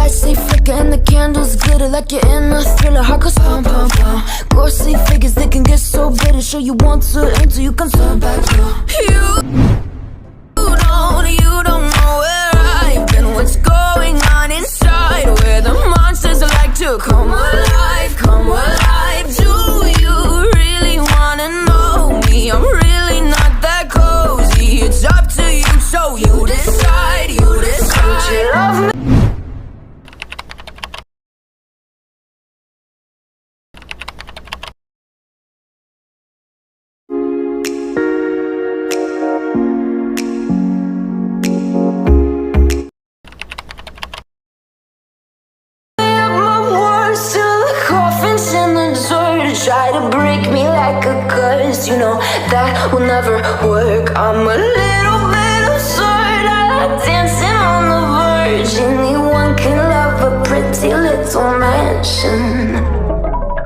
lights they flicker and the candles glitter like you're in a thriller. Heart goes pum pum pum. Ghostly figures they can get so bitter. Show you want to until you can turn back to you don't know where I've been. What's going on inside? Where the monsters like to come alive, come alive. Do you really wanna know me? I'm really not that cozy. It's up to you, so you decide, you decide. Would you love me? Try to break me like a curse, you know that will never work. I'm a little bit absurd. I like dancing on the verge. Anyone can love a pretty little mansion,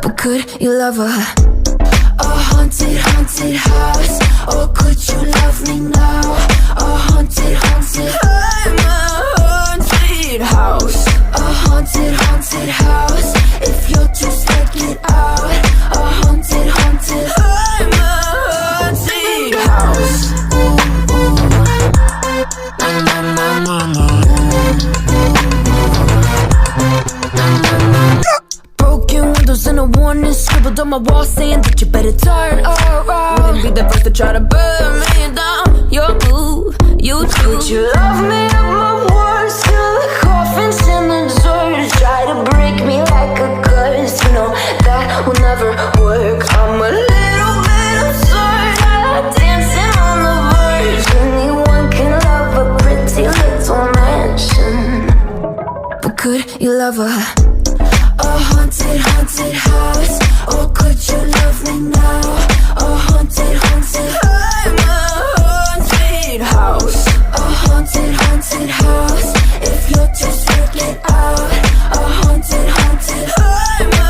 but could you love a haunted, haunted house? Or could you love me now? A haunted, haunted. I'm a haunted house. A haunted, haunted house. If you're too scared, get out. A haunted, haunted. I'm a haunted house. Na na na na na. Broken windows and a warning scribbled on my wall saying that you better turn around. Wouldn't be the first to try to burn me down. Your move, you do. Would you love me at my worst? Till the coffins in the dirt. Try to break me like a curse. You know that will never work. I'm a little bit absurd. I like dancing on the verge. Anyone can love a pretty little mansion, but could you love a haunted, haunted house? Or could you love me now? A haunted, haunted. I'm a haunted house. A haunted, haunted house. If you're too scared, get out. A haunted, haunted. I'm a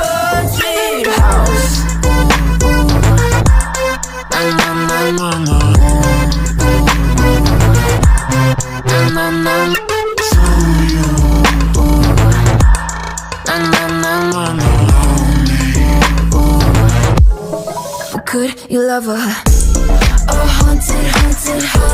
haunted house. Na na na na na. Na na na. To you. Na na na na na. But could you love a haunted, haunted house?